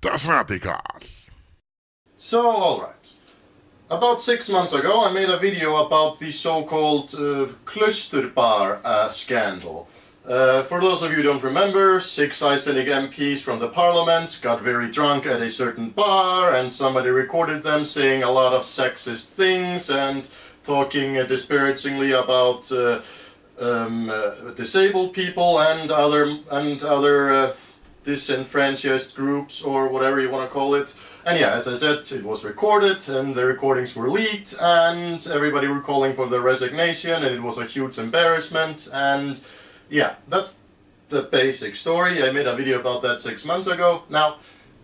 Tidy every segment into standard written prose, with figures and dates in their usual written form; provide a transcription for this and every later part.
Radical. So, alright. About 6 months ago I made a video about the so-called Klaustur Bar scandal. For those of you who don't remember, 6 Icelandic MPs from the parliament got very drunk at a certain bar and somebody recorded them saying a lot of sexist things and talking disparagingly about disabled people and other disenfranchised groups, or whatever you want to call it. And yeah, as I said, it was recorded and the recordings were leaked and everybody were calling for their resignation and it was a huge embarrassment. And yeah, that's the basic story. I made a video about that 6 months ago. Now,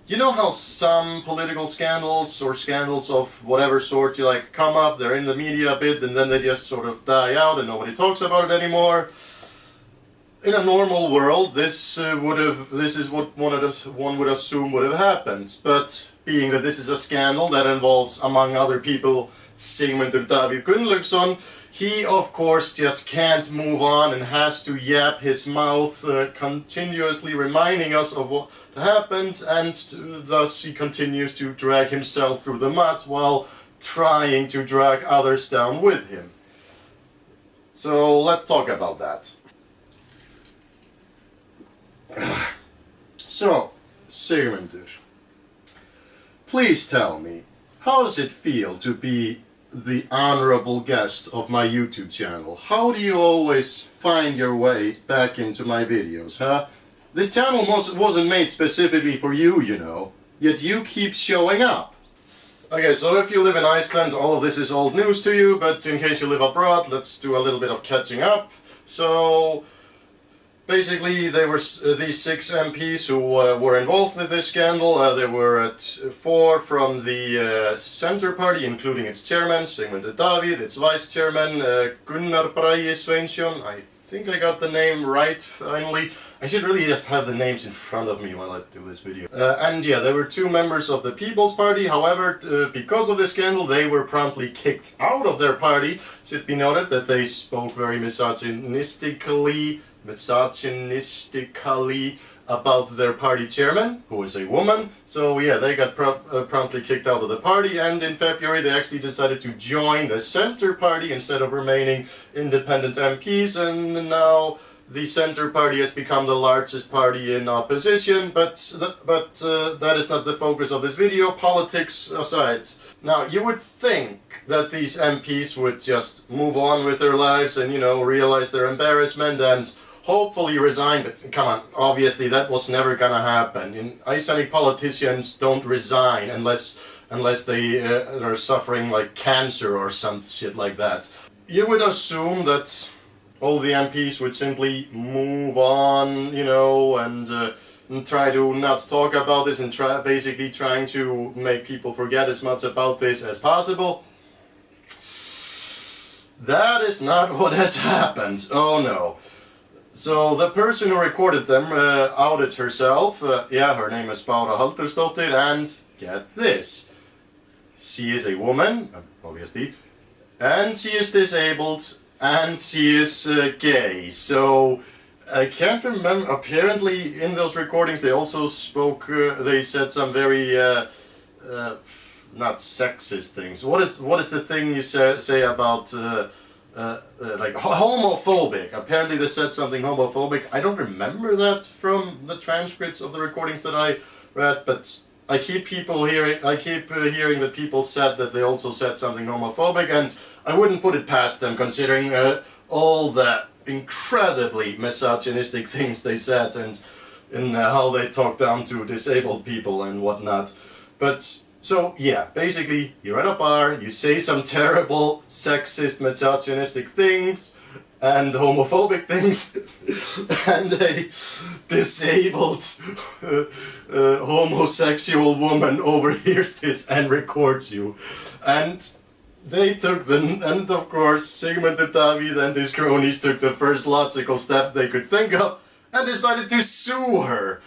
you know how some political scandals or scandals of whatever sort you like come up, they're in the media a bit and then they just sort of die out and nobody talks about it anymore? In a normal world, this is what one would assume would have happened. But being that this is a scandal that involves, among other people, Sigmundur Davíð Gunnlaugsson, he of course just can't move on and has to yap his mouth, continuously reminding us of what happened, and thus he continues to drag himself through the mud while trying to drag others down with him. So let's talk about that. So, Sigmundur, please tell me, how does it feel to be the honorable guest of my YouTube channel? How do you always find your way back into my videos, huh? This channel wasn't made specifically for you, you know, yet you keep showing up. Okay, so if you live in Iceland, all of this is old news to you, but in case you live abroad, let's do a little bit of catching up. So, basically, there were these 6 MPs who were involved with this scandal. There were 4 from the Center Party, including its chairman, Sigmundur Davíð, its vice chairman, Gunnar Bragi Sveinsson. I think I got the name right, finally. I should really just have the names in front of me while I do this video. And yeah, there were 2 members of the People's Party. However, because of this scandal, they were promptly kicked out of their party. It should be noted that they spoke very misogynistically about their party chairman, who is a woman. So yeah, they got promptly kicked out of the party, and in February they actually decided to join the Center Party instead of remaining independent MPs, and now the Center Party has become the largest party in opposition, but that is not the focus of this video, politics aside. Now, you would think that these MPs would just move on with their lives and, you know, realize their embarrassment and hopefully resign, but come on, obviously that was never gonna happen. Icelandic politicians don't resign unless they are suffering like cancer or some shit like that. You would assume that all the MPs would simply move on, you know, and try to not talk about this and basically trying to make people forget as much about this as possible. That is not what has happened. Oh no. So the person who recorded them outed herself. Yeah, her name is Bára Halldórsdóttir, and get this. She is a woman, obviously, and she is disabled, and she is gay. So I can't remember, apparently in those recordings they also spoke, they said some very, not sexist things. What is the thing you say about, like homophobic? Apparently they said something homophobic. I don't remember that from the transcripts of the recordings that I read, but I keep hearing that people said that they also said something homophobic, and I wouldn't put it past them considering all the incredibly misogynistic things they said and how they talked down to disabled people and whatnot. But so yeah, basically you're at a bar, you say some terrible sexist, misogynistic things and homophobic things, and a disabled homosexual woman overhears this and records you. And they took and of course Sigmundur Davíð and his cronies took the first logical step they could think of and decided to sue her.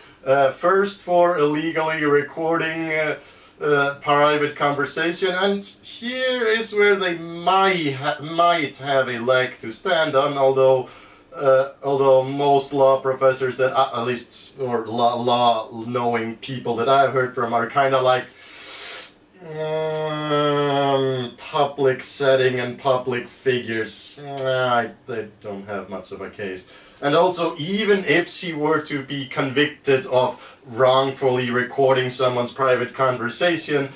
First for illegally recording private conversation, and here is where they might have a leg to stand on, although although most law professors that, at least, or law-knowing people that I've heard from are kind of like, public setting and public figures, they don't have much of a case. And also, even if she were to be convicted of wrongfully recording someone's private conversation,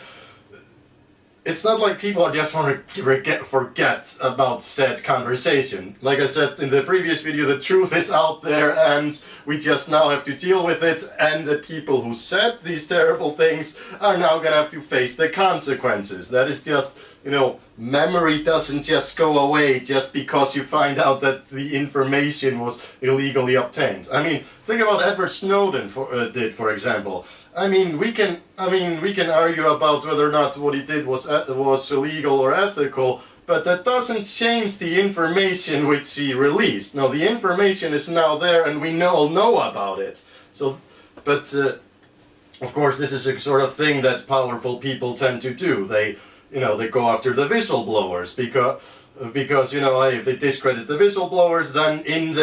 it's not like people are just want to forget about said conversation. Like I said in the previous video, the truth is out there and we just now have to deal with it, and the people who said these terrible things are now gonna have to face the consequences. That is just, you know, memory doesn't just go away just because you find out that the information was illegally obtained. I mean, think about Edward Snowden did, for example. I mean, we can argue about whether or not what he did was illegal or ethical, but that doesn't change the information which he released. No, the information is now there, and we all know about it. So, but of course, this is a sort of thing that powerful people tend to do. They go after the whistleblowers because you know, if they discredit the whistleblowers, then in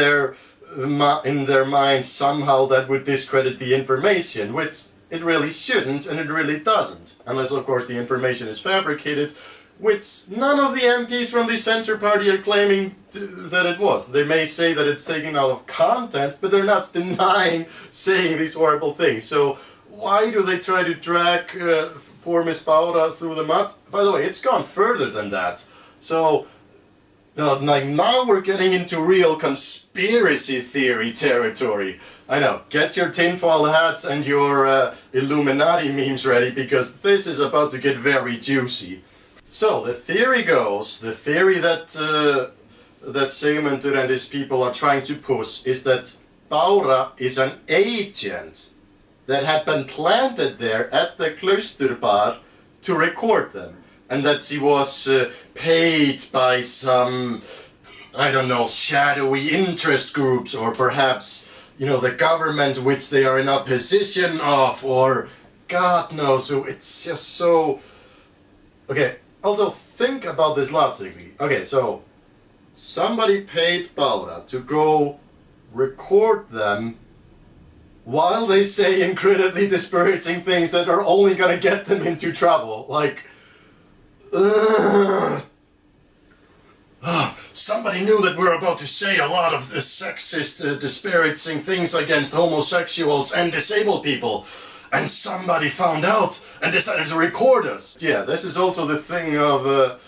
their minds somehow that would discredit the information, which it really shouldn't, and it really doesn't. Unless, of course, the information is fabricated, which none of the MPs from the Centre Party are claiming that it was. They may say that it's taken out of context, but they're not denying saying these horrible things. So why do they try to drag poor Miss Paula through the mud? By the way, it's gone further than that. So like now we're getting into real conspiracy theory territory. I know, get your tinfoil hats and your Illuminati memes ready, because this is about to get very juicy. So the theory goes, the theory that that Sigmundur and his people are trying to push is that Bára is an agent that had been planted there at the Klaustur Bar to record them, and that she was paid by some, I don't know, shadowy interest groups, or perhaps, you know, the government which they are in opposition of, or God knows who. It's just so... Okay, also think about this logically. Okay, so somebody paid Bára to go record them while they say incredibly disparaging things that are only gonna get them into trouble. Like, somebody knew that we're about to say a lot of sexist, disparaging things against homosexuals and disabled people, and somebody found out and decided to record us. Yeah, this is also the thing of,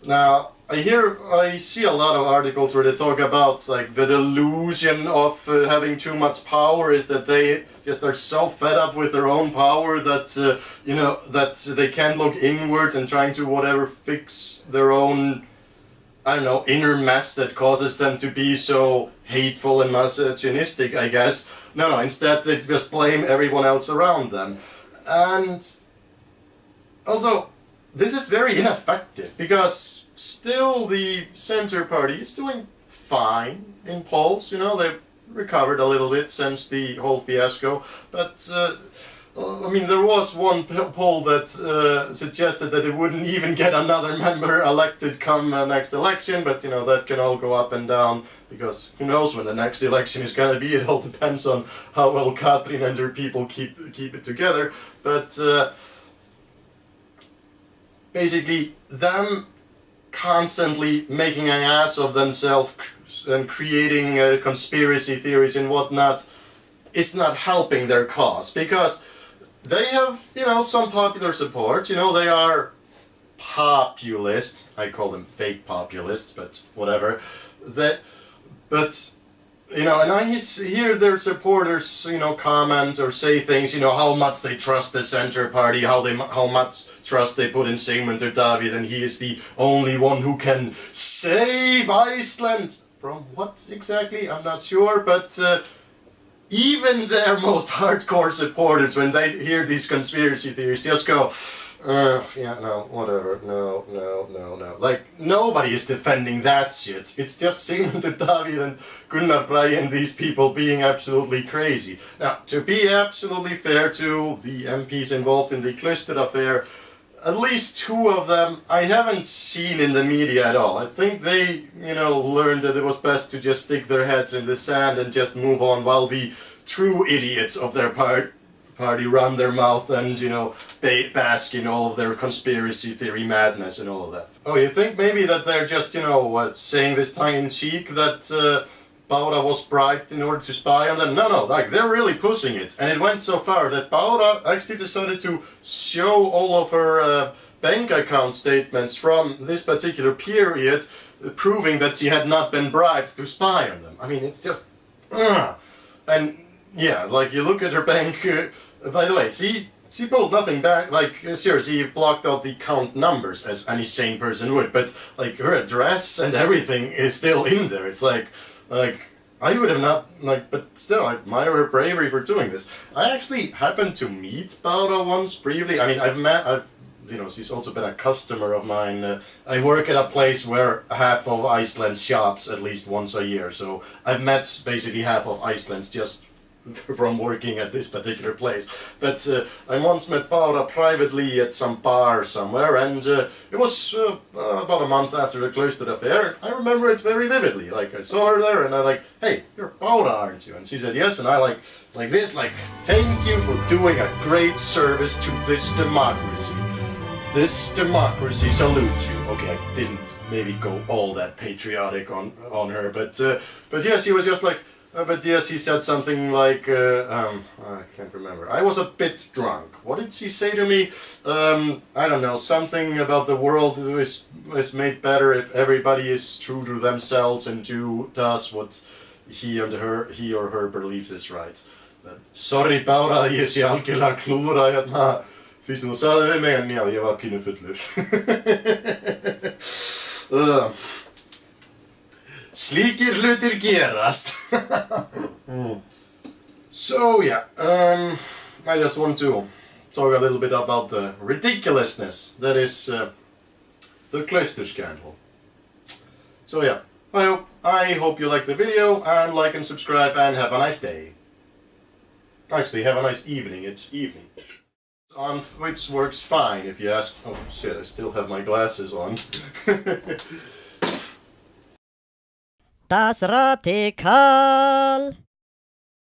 now, I see a lot of articles where they talk about, like, the delusion of having too much power is that they just are so fed up with their own power that, you know, that they can't look inward and trying to whatever fix their own, I don't know, inner mess that causes them to be so hateful and misogynistic, I guess. No, instead they just blame everyone else around them. And also, this is very ineffective, because still the Centre Party is doing fine in polls. You know, they've recovered a little bit since the whole fiasco, but I mean, there was one poll that suggested that it wouldn't even get another member elected come next election, but you know, that can all go up and down, because who knows when the next election is going to be. It all depends on how well Katrin and her people keep it together. But basically, them constantly making an ass of themselves and creating conspiracy theories and whatnot is not helping their cause, because they have, you know, some popular support. You know, they are populist. I call them fake populists, but whatever. But you know, and I hear their supporters, you know, comment or say things, you know, how much they trust the Centre Party, how much trust they put in Sigmundur Davíð, and he is the only one who can save Iceland. From what exactly? I'm not sure, but even their most hardcore supporters, when they hear these conspiracy theories, just go, yeah, no, whatever, no. Like, nobody is defending that shit. It's just Sigmundur Davíð and Gunnar Bragi and these people being absolutely crazy. Now, to be absolutely fair to the MPs involved in the Klaustur affair, at least two of them I haven't seen in the media at all. I think they, learned that it was best to just stick their heads in the sand and just move on, while the true idiots of their party run their mouth and, bask in all of their conspiracy theory madness and all of that. Oh, you think maybe that they're just, saying this tongue-in-cheek that Bára was bribed in order to spy on them? No, they're really pushing it. And it went so far that Bára actually decided to show all of her bank account statements from this particular period, proving that she had not been bribed to spy on them. I mean, it's just... And, yeah, like, you look at her bank... by the way, she pulled nothing back. Like, seriously, she blocked out the account numbers, as any sane person would, but, like, her address and everything is still in there. It's like, I would have not, but still, I admire her bravery for doing this. I actually happened to meet Bára once briefly. I mean, she's also been a customer of mine. I work at a place where half of Iceland shops at least once a year, so I've met basically half of Iceland's just from working at this particular place. But I once met Bára privately at some bar somewhere, and it was about a month after the Klaustur affair. I remember it very vividly. Like, I saw her there and I like, hey, you're Bára, aren't you? And she said yes, and I like thank you for doing a great service to this democracy. This democracy salutes you. Okay, I didn't maybe go all that patriotic on her, but yeah, she was just like, but yes, he said something like, I can't remember. I was a bit drunk. What did she say to me? I don't know, something about the world is made better if everybody is true to themselves and does what he or her believes is right. Sorry Bára, ég sé algjörlega klúðra hérna því sem þú sagði við mig, en já, ég var pínu fullur. Slíkir hlutir gerast. So yeah, I just want to talk a little bit about the ridiculousness that is the Klaustur scandal. So yeah, I hope you liked the video, and like and subscribe, and have a nice day. Actually, have a nice evening. It's evening. Which works fine if you ask. Oh shit, I still have my glasses on. Das Radikal.